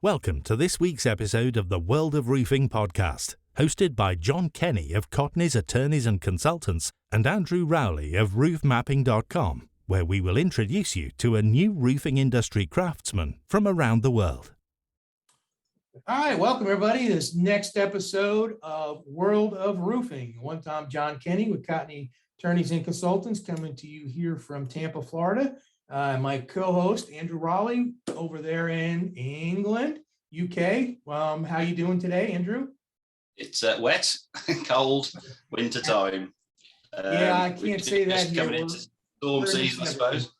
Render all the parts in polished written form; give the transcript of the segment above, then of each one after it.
Welcome to this week's episode of the World of Roofing podcast, hosted by John Kenny of Cotney's Attorneys and Consultants and Andrew Rowley of roofmapping.com, where we will introduce you to a new roofing industry craftsman from around the world. All right, welcome everybody to this next episode of World of Roofing. One time, John Kenny with Cotney Attorneys and Consultants coming to you here from Tampa, Florida. My co-host, Andrew Rowley, over there in England, UK. How you doing today, Andrew? It's wet, cold, winter time. Yeah, I can't say that here. Coming into storm season, I suppose.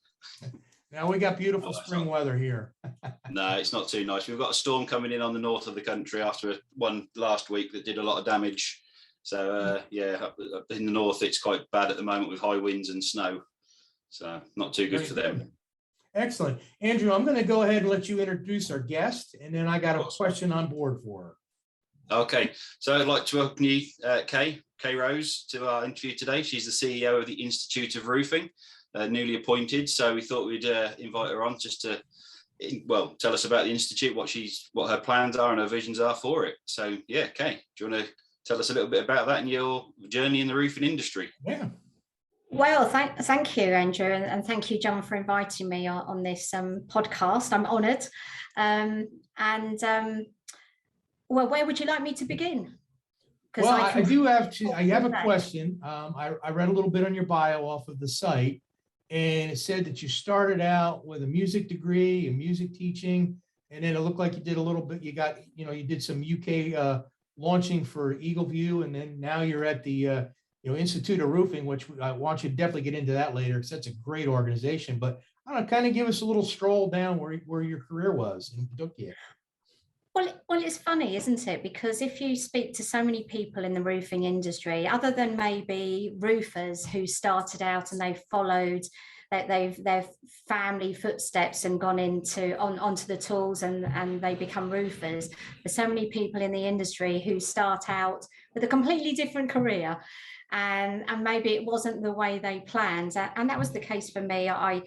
Now we got beautiful spring weather here. No, it's not too nice. We've got a storm coming in on the north of the country after one last week that did a lot of damage. So, up in the north, it's quite bad at the moment with high winds and snow. So not too good for them. Excellent. Andrew, I'm going to go ahead and let you introduce our guest, and then I got a question on board for her. Okay. So I'd like to welcome you, Kay Rose, to our interview today. She's the CEO of the Institute of Roofing, newly appointed. So we thought we'd invite her on just to, tell us about the Institute, what her plans are and her visions are for it. So, yeah, Kay, do you want to tell us a little bit about that and your journey in the roofing industry? Yeah. Well, thank you, Andrew, and thank you, John, for inviting me on this podcast. I'm honoured. Where would you like me to begin? Well, I have a question. I read a little bit on your bio off of the site, and it said that you started out with a music degree in music teaching, and then it looked like you did a little bit. You did some UK launching for Eagle View, and then now you're at the Institute of Roofing, which I want you to definitely get into that later because that's a great organization. But I don't know, kind of give us a little stroll down where your career was and took you. Well, it's funny, isn't it? Because if you speak to so many people in the roofing industry, other than maybe roofers who started out and they followed their family footsteps and gone onto the tools and they become roofers, there's so many people in the industry who start out with a completely different career. And maybe it wasn't the way they planned. And that was the case for me. I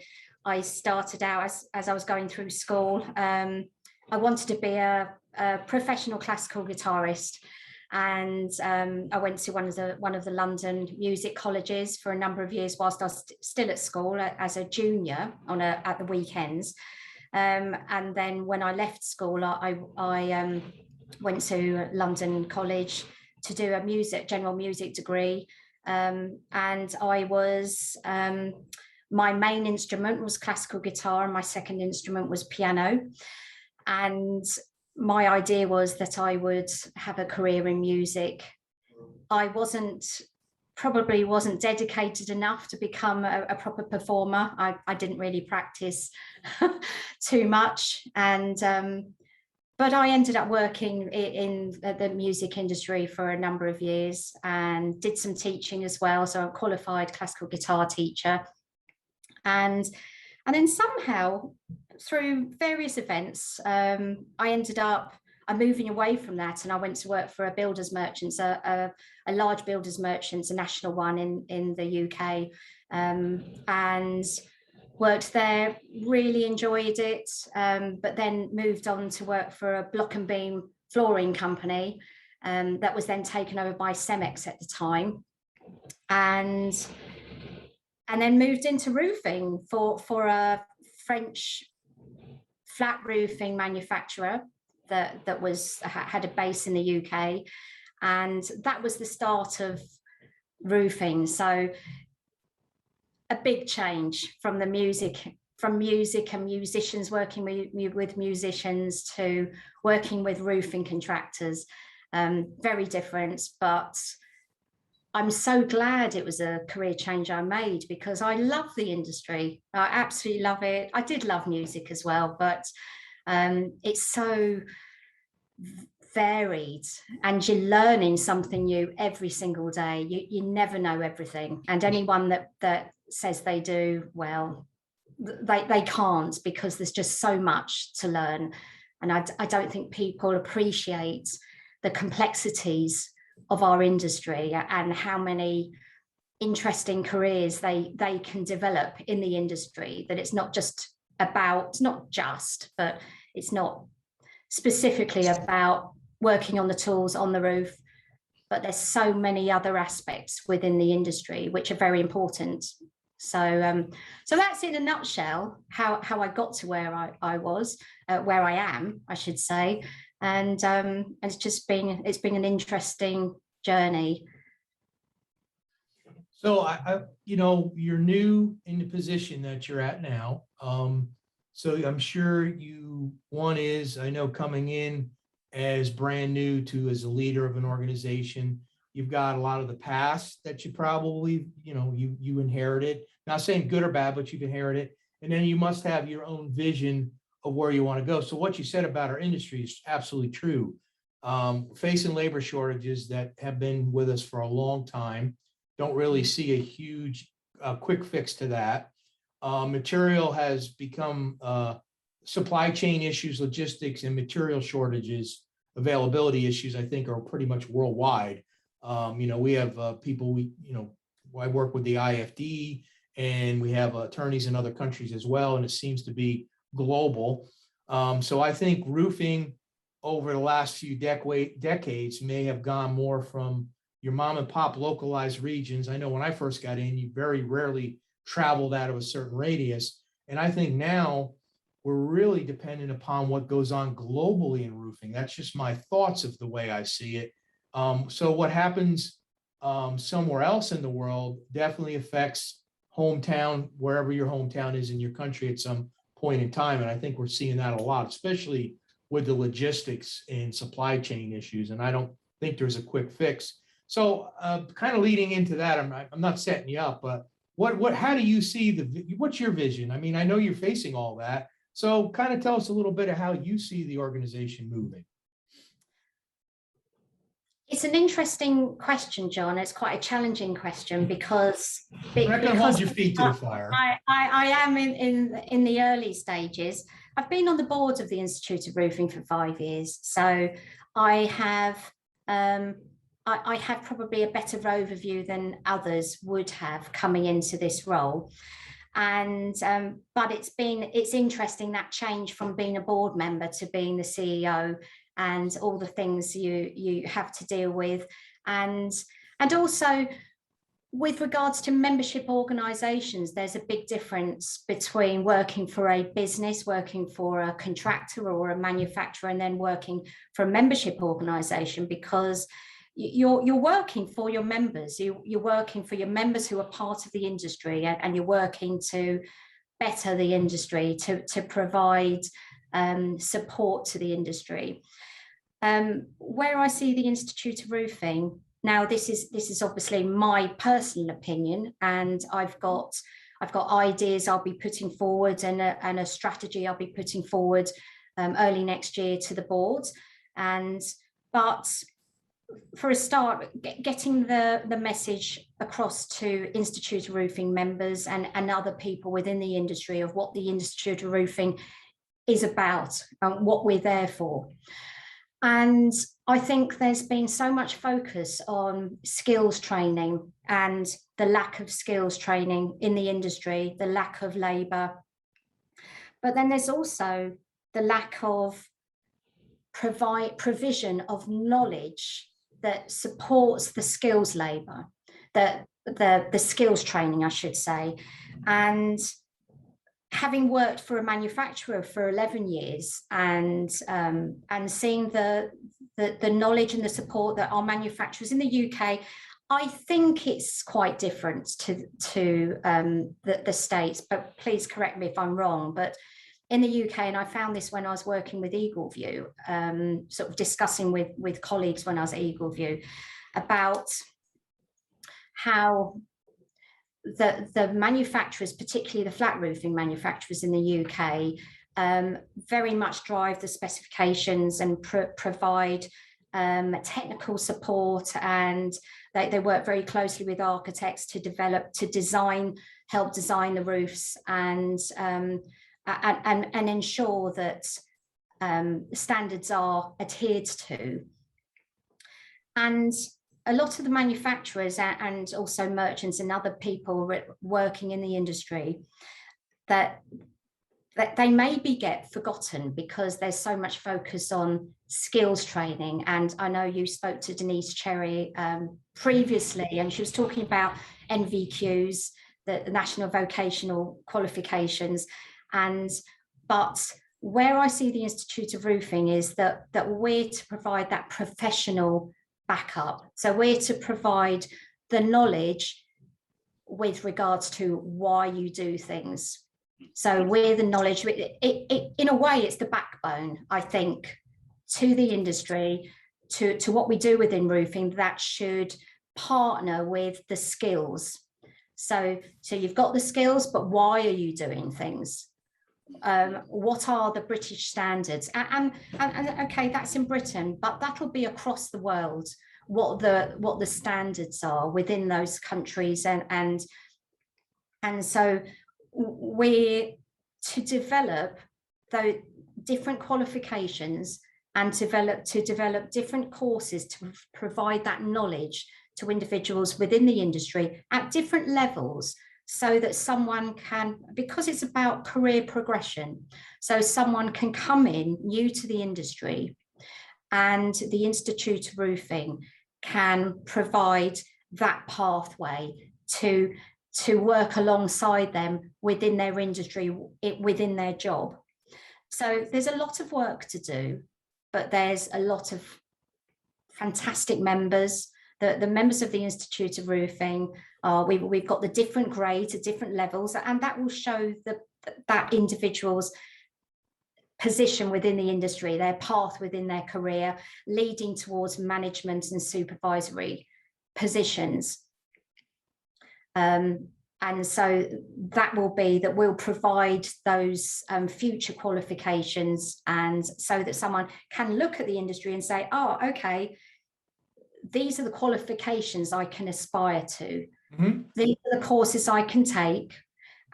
started out as I was going through school. I wanted to be a professional classical guitarist. And I went to one of the London music colleges for a number of years whilst I was still at school as a junior at the weekends. And then when I left school, I went to London College to do a general music degree. And I was, my main instrument was classical guitar and my second instrument was piano. And my idea was that I would have a career in music. I probably wasn't dedicated enough to become a proper performer. I didn't really practice too much. But I ended up working in the music industry for a number of years and did some teaching as well. So I'm a qualified classical guitar teacher. And then somehow through various events, I'm moving away from that and I went to work for a builder's merchants, a large builder's merchants, a national one in the UK, and worked there, really enjoyed it, but then moved on to work for a block and beam flooring company that was then taken over by Cemex at the time, and then moved into roofing for a French flat roofing manufacturer that had a base in the UK, and that was the start of roofing. So a big change from music and musicians, working with musicians, to working with roofing contractors. Very different, but I'm so glad it was a career change I made because I love the industry. I absolutely love it. I did love music as well, but it's so varied and you're learning something new every single day. You never know everything. And anyone that says they do, well, they can't, because there's just so much to learn. And I don't think people appreciate the complexities of our industry and how many interesting careers they can develop in the industry, that it's not just specifically about working on the tools on the roof, but there's so many other aspects within the industry which are very important. So so that's in a nutshell how I got to where I was, where I am, I should say, and it's just been an interesting journey. So you know, you're new in the position that you're at now. So I'm sure one is, I know, coming in as brand new to as a leader of an organization, you've got a lot of the past that you probably, you inherited. Not saying good or bad, but you've inherited. And then you must have your own vision of where you want to go. So what you said about our industry is absolutely true. Facing labor shortages that have been with us for a long time, don't really see a huge quick fix to that. Material has become supply chain issues, logistics, and material shortages, availability issues, I think, are pretty much worldwide. We have people, I work with the IFD, and we have attorneys in other countries as well, and it seems to be global. So I think roofing over the last few decades may have gone more from your mom and pop localized regions. I know when I first got in, you very rarely traveled out of a certain radius. And I think now we're really dependent upon what goes on globally in roofing. That's just my thoughts of the way I see it. So what happens somewhere else in the world definitely affects hometown, wherever your hometown is in your country at some point in time. And I think we're seeing that a lot, especially with the logistics and supply chain issues. And I don't think there's a quick fix. So kind of leading into that, I'm not setting you up, but how do you see what's your vision? I mean, I know you're facing all that. So kind of tell us a little bit of how you see the organization moving. It's an interesting question, John. It's quite a challenging question because I'm not going to hold your feet to the fire. I am in the early stages. I've been on the board of the Institute of Roofing for 5 years, so I have probably a better overview than others would have coming into this role. And but it's interesting, that change from being a board member to being the CEO, and all the things you have to deal with, and also with regards to membership organisations, there's a big difference between working for a business, working for a contractor or a manufacturer, and then working for a membership organisation, because you're working for your members. You're working for your members who are part of the industry, and you're working to better the industry, to provide support to the industry. Where I see the Institute of Roofing now, this is obviously my personal opinion, and I've got ideas I'll be putting forward, and a strategy I'll be putting forward early next year to the board. But for a start, getting the message across to Institute of Roofing members and other people within the industry of what the Institute of Roofing is about and what we're there for. And I think there's been so much focus on skills training and the lack of skills training in the industry, the lack of labour. But then there's also the lack of provision of knowledge that supports the skills labour, the skills training, I should say. And having worked for a manufacturer for 11 years and seeing the knowledge and the support that our manufacturers in the UK, I think it's quite different to the States, but please correct me if I'm wrong. But in the UK, and I found this when I was working with Eagleview, sort of discussing with colleagues when I was at Eagleview about how the manufacturers, particularly the flat roofing manufacturers in the UK, very much drive the specifications and provide technical support, and they work very closely with architects to help design the roofs and ensure that standards are adhered to. And a lot of the manufacturers and also merchants and other people working in the industry, that that they maybe get forgotten because there's so much focus on skills training. And I know you spoke to Denise Cherry previously, and she was talking about NVQs, the National Vocational Qualifications. But where I see the Institute of Roofing is that we're to provide that professional backup. So we're to provide the knowledge with regards to why you do things. So we're the knowledge, in a way, it's the backbone, I think, to the industry, to what we do within roofing, that should partner with the skills. So you've got the skills, but why are you doing things? What are the British standards? And okay, that's in Britain, but that'll be across the world, what the standards are within those countries. And so we're to develop those different qualifications and to develop different courses to provide that knowledge to individuals within the industry at different levels, so that someone can, because it's about career progression, so someone can come in new to the industry, and the Institute of Roofing can provide that pathway to work alongside them within their industry, within their job. So there's a lot of work to do, but there's a lot of fantastic members. The members of the Institute of Roofing, we've got the different grades at different levels, and that will show that individual's position within the industry, their path within their career, leading towards management and supervisory positions. And so that will provide those future qualifications, and so that someone can look at the industry and say, oh, okay, these are the qualifications I can aspire to. Mm-hmm. These are the courses I can take.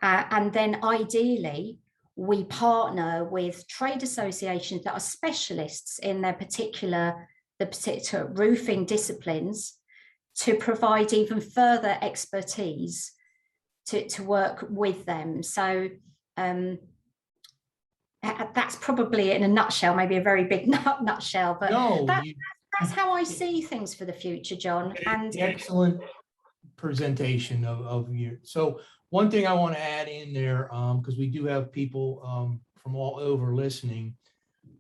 And then ideally, we partner with trade associations that are specialists in the particular roofing disciplines, to provide even further expertise to work with them. So that's probably, in a nutshell, maybe a very big nutshell, but that's how I see things for the future, John. And excellent presentation of you. So one thing I want to add in there, because we do have people from all over listening.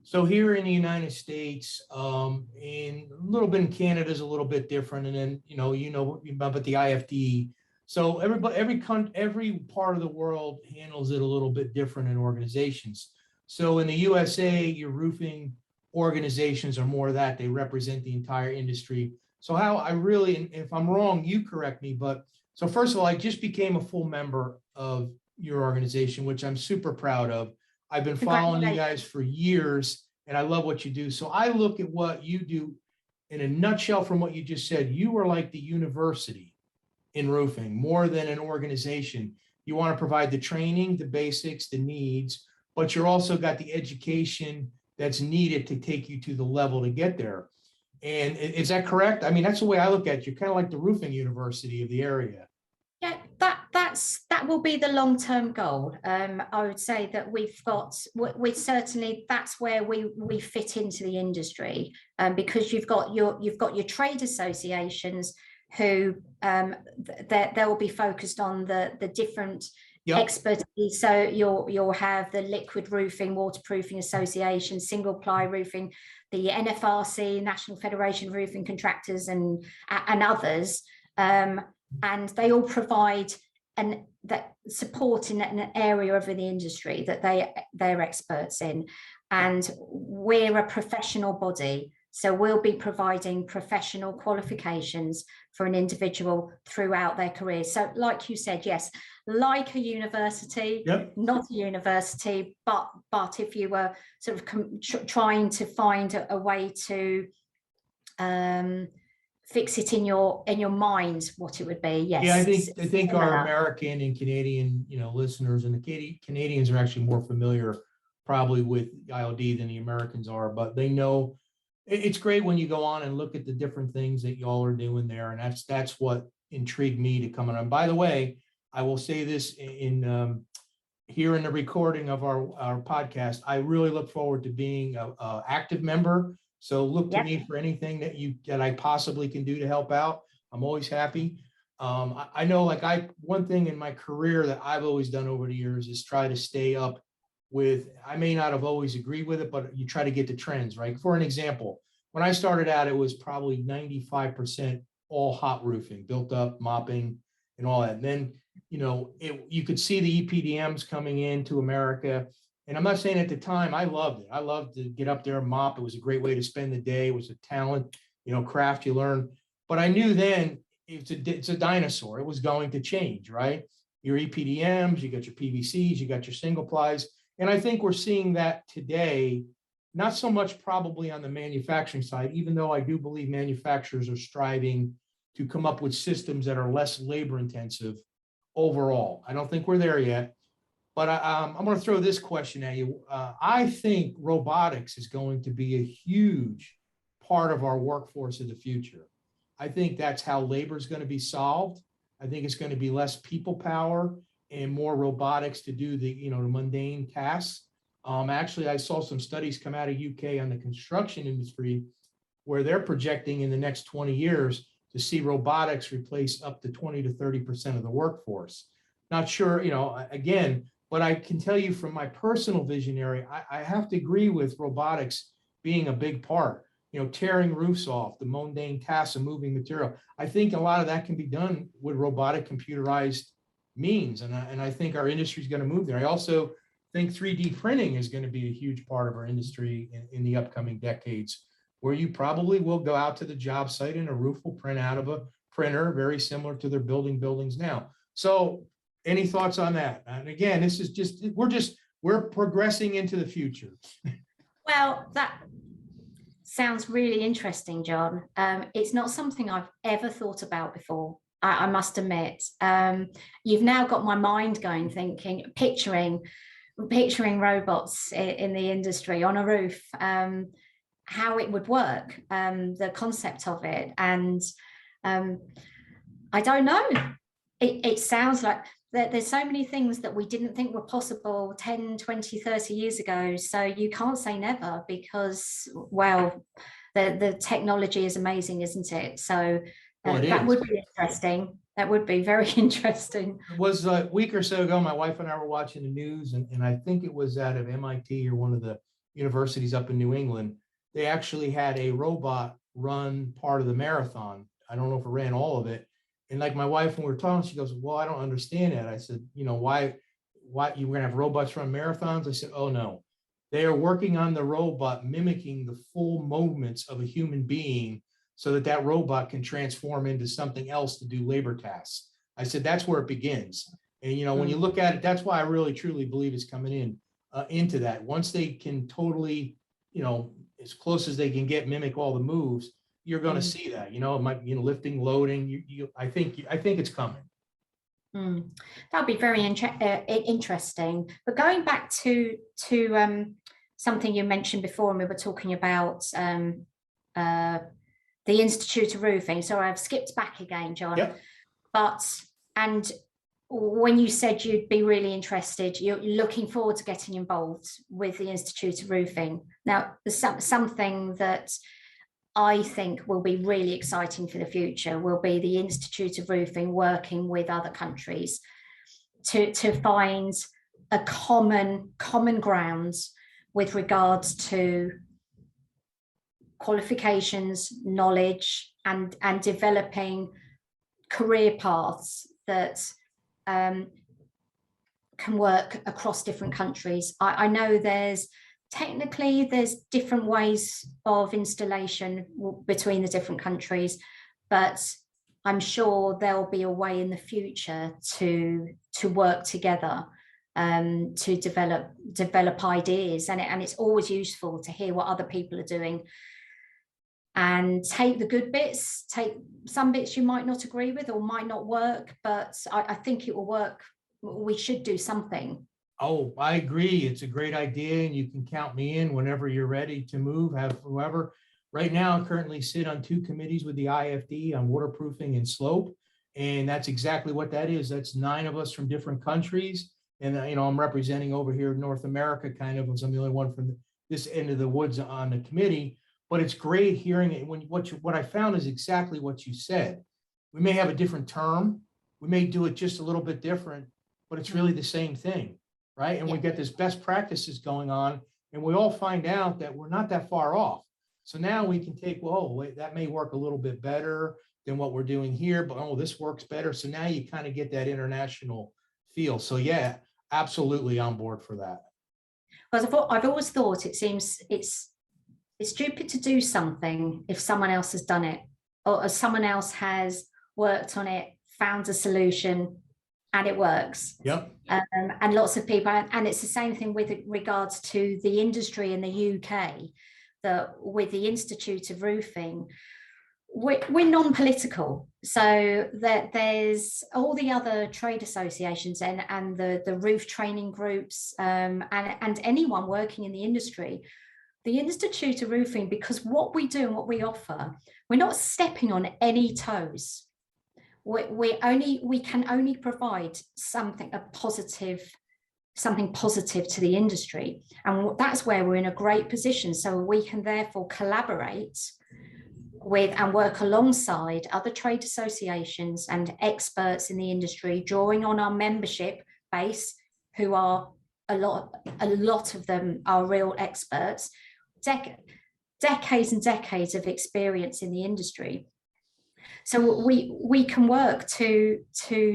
So here in the United States, in a little bit in Canada is a little bit different, and then you know about the IFD. So every part of the world handles it a little bit different in organizations. So in the USA, your roofing organizations are more that they represent the entire industry. So how I really, and if I'm wrong, you correct me, but so first of all, I just became a full member of your organization, which I'm super proud of. I've been following you guys for years, and I love what you do. So I look at what you do in a nutshell from what you just said. You are like the university in roofing, more than an organization. You want to provide the training, the basics, the needs, but you're also got the education that's needed to take you to the level to get there. And is that correct? I mean, that's the way I look at it. You're kind of like the roofing university of the area. Yeah, that will be the long-term goal. I would say that we certainly, that's where we fit into the industry, because you've got your trade associations who they'll be focused on the different expertise. So you'll have the Liquid Roofing, Waterproofing Association, Single Ply Roofing, the NFRC, National Federation of Roofing Contractors, and others. And they all provide that support in an area of the industry that they're experts in. And we're a professional body, so we'll be providing professional qualifications for an individual throughout their career. So like you said, yes, like a university, not a university, but if you were sort of trying to find a way to fix it in your mind, what it would be. Yes. Yeah, I think our American and Canadian, listeners, and the Canadians are actually more familiar probably with ILD than the Americans are, but they know it's great when you go on and look at the different things that y'all are doing there. And that's what intrigued me to come on. And by the way, I will say this in here in the recording of our podcast, I really look forward to being a active member. So look to me for anything that I possibly can do to help out. I'm always happy. I know, like, one thing in my career that I've always done over the years is try to stay up with, I may not have always agreed with it, but you try to get the trends, right? For an example, when I started out, it was probably 95% all hot roofing, built up, mopping, and all that. And then, you could see the EPDMs coming into America. And I'm not saying at the time, I loved it. I loved to get up there and mop. It was a great way to spend the day. It was a talent, craft you learn. But I knew then it's a dinosaur. It was going to change, right? Your EPDMs, you got your PVCs, you got your single plies. And I think we're seeing that today, not so much probably on the manufacturing side, even though I do believe manufacturers are striving to come up with systems that are less labor intensive overall. I don't think we're there yet, but I'm going to throw this question at you. I think robotics is going to be a huge part of our workforce of the future. I think that's how labor is going to be solved. I think it's going to be less people power and more robotics to do the mundane tasks. Actually, I saw some studies come out of UK on the construction industry where they're projecting in the next 20 years to see robotics replace up to 20 to 30% of the workforce. Not sure, again, but I can tell you from my personal visionary, I have to agree with robotics being a big part. Tearing roofs off, the mundane tasks of moving material. I think a lot of that can be done with robotic computerized means. And I think our industry is going to move there. I also think 3D printing is going to be a huge part of our industry in the upcoming decades, where you probably will go out to the job site and a roof will print out of a printer, very similar to their buildings now. So any thoughts on that? And again, this is we're progressing into the future. Well, that sounds really interesting, John. It's not something I've ever thought about before, I must admit. You've now got my mind going, picturing robots in the industry on a roof, how it would work, the concept of it. And I don't know, it sounds like there's so many things that we didn't think were possible 10, 20, 30 years ago. So you can't say never, because, well, the technology is amazing, isn't it? So that would be interesting. That would be very interesting. It was a week or so ago, my wife and I were watching the news, and I think it was out of MIT or one of the universities up in New England. They actually had a robot run part of the marathon. I don't know if it ran all of it. And like my wife, when we were talking, she goes, well, I don't understand that. I said, why you were gonna have robots run marathons? I said, oh no, they are working on the robot mimicking the full movements of a human being so that robot can transform into something else to do labor tasks. I said, that's where it begins. And, when you look at it, that's why I really, truly believe it's coming into that. Once they can totally, as close as they can get, mimic all the moves, you're going to see that, it might, lifting, loading, I think it's coming. That'll be very interesting. But going back to something you mentioned before, and we were talking about the Institute of Roofing. So I've skipped back again, John. Yep. And when you said you'd be really interested, you're looking forward to getting involved with the Institute of Roofing. Now, something that I think will be really exciting for the future will be the Institute of Roofing working with other countries to find a common ground with regards to qualifications, knowledge, and developing career paths that can work across different countries. I know there's different ways of installation between the different countries, but I'm sure there'll be a way in the future to work together, to develop ideas, and it's always useful to hear what other people are doing and take the good bits, take some bits you might not agree with or might not work, but I think it will work. We should do something. Oh, I agree. It's a great idea, and you can count me in whenever you're ready to move, have whoever. Right now, I currently sit on 2 committees with the IFD on waterproofing and slope, and that's exactly what that is. That's 9 of us from different countries, And, I'm representing over here in North America, kind of, as I'm the only one from this end of the woods on the committee. But it's great hearing it. What I found is exactly what you said. We may have a different term. We may do it just a little bit different, but it's really the same thing, right? And we get this best practices going on, and we all find out that we're not that far off. So now we can take, well, wait, that may work a little bit better than what we're doing here, but this works better. So now you kind of get that international feel. So yeah, absolutely on board for that. Because I've always thought it's stupid to do something if someone else has done it, or someone else has worked on it, found a solution, and it works. Yep. And lots of people, and it's the same thing with regards to the industry in the UK, that with the Institute of Roofing, we're non-political, so that there's all the other trade associations and the roof training groups, and anyone working in the industry. The Institute of Roofing, because what we do and what we offer, we're not stepping on any toes. We can only provide something positive to the industry, and that's where we're in a great position. So we can therefore collaborate with and work alongside other trade associations and experts in the industry, drawing on our membership base, who are a lot of them are real experts, decades and decades of experience in the industry. So we can work to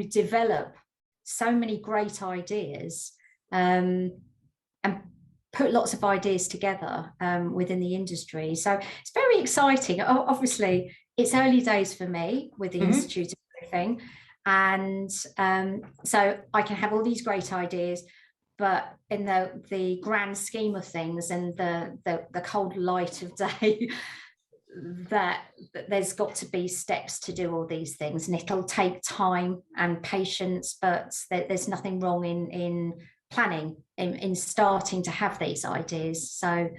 develop so many great ideas, and put lots of ideas together within the industry. So it's very exciting. Obviously, it's early days for me with the Institute of Roofing, and so I can have all these great ideas, but in the grand scheme of things and the cold light of day, that there's got to be steps to do all these things, and it'll take time and patience, but there's nothing wrong in planning, in starting to have these ideas. So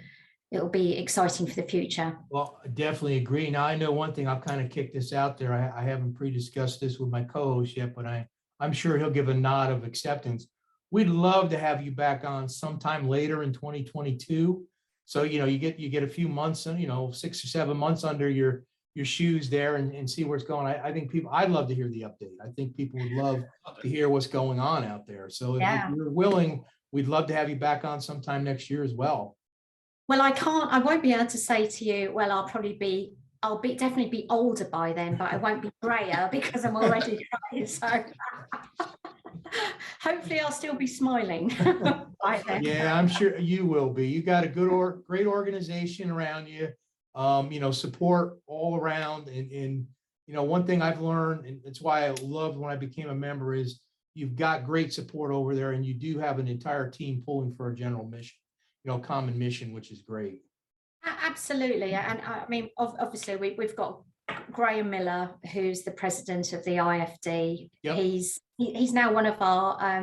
it'll be exciting for the future. Well, I definitely agree. Now, I know one thing, I'll kind of kick this out there. I haven't pre-discussed this with my co-host yet, but I'm sure he'll give a nod of acceptance. We'd love to have you back on sometime later in 2022. So, you get a few months, 6 or 7 months under your shoes there, and see where it's going. I think I'd love to hear the update. I think people would love to hear what's going on out there. So if you're willing, we'd love to have you back on sometime next year as well. Well, I won't be able to say to you, well, I'll definitely be older by then, but I won't be grayer because I'm already grey. So hopefully I'll still be smiling by then. Yeah, I'm sure you will be. You got a great organization around you. Support all around. And one thing I've learned, and that's why I loved when I became a member, is you've got great support over there, and you do have an entire team pulling for a general mission, common mission, which is great. Absolutely. And I mean, obviously we've got Graham Miller, who's the president of the IFD. Yep. He's now one of our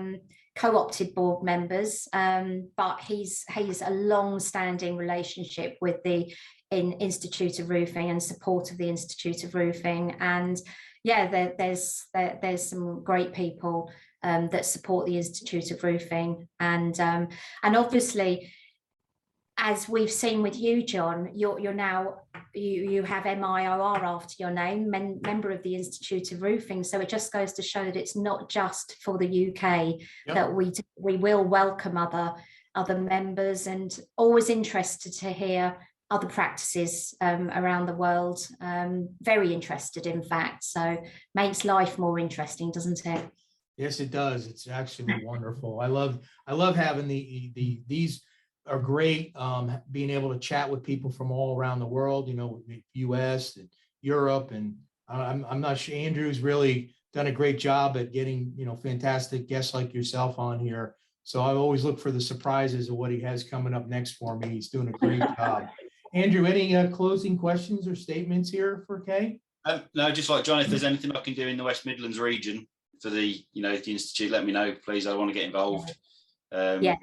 co-opted board members, but he's a long-standing relationship with the Institute of Roofing and support of the Institute of Roofing. And yeah, there's some great people that support the Institute of Roofing, and obviously, as we've seen with you, John, you're now you have MIOR after your name, member of the Institute of Roofing. So it just goes to show that it's not just for the UK. Yep. That we will welcome other members, and always interested to hear other practices around the world. Very interested, in fact. So makes life more interesting, doesn't it? Yes, it does. It's actually wonderful. I love having these are great, being able to chat with people from all around the world, US and Europe. And I'm not sure, Andrew's really done a great job at getting, fantastic guests like yourself on here. So I always look for the surprises of what he has coming up next for me. He's doing a great job. Andrew, any closing questions or statements here for Kay? No, just like John, if there's anything I can do in the West Midlands region for the Institute, let me know, please. I want to get involved. Yeah.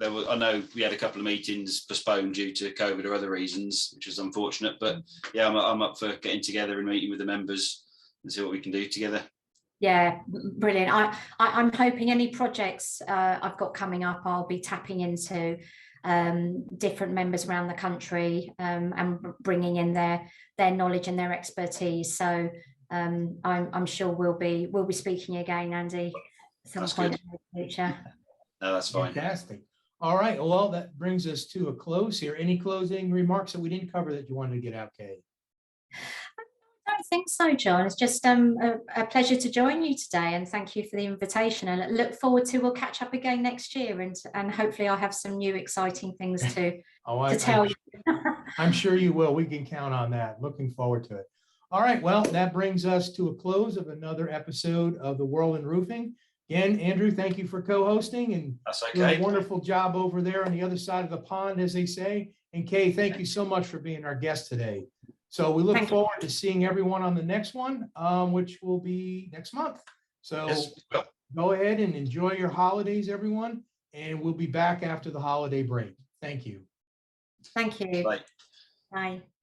I know we had a couple of meetings postponed due to COVID or other reasons, which is unfortunate. But yeah, I'm up for getting together and meeting with the members and see what we can do together. Yeah, brilliant. I'm hoping any projects I've got coming up, I'll be tapping into different members around the country and bringing in their knowledge and their expertise. So I'm sure we'll be speaking again, Andy, at some point in the future. No, that's fine. Fantastic. All right. Well, that brings us to a close here. Any closing remarks that we didn't cover that you wanted to get out, Kay? I don't think so, John. It's just a pleasure to join you today, and thank you for the invitation. And I look forward to we'll catch up again next year, and hopefully I'll have some new exciting things to tell you. I'm sure you will. We can count on that. Looking forward to it. All right. Well, that brings us to a close of another episode of The World in Roofing. Again, Andrew, thank you for co-hosting, and that's okay. Doing a wonderful job over there on the other side of the pond, as they say. And Kay, thank you so much for being our guest today. So we look forward to seeing everyone on the next one, which will be next month. So go ahead and enjoy your holidays, everyone. And we'll be back after the holiday break. Thank you. Thank you. Bye. Bye.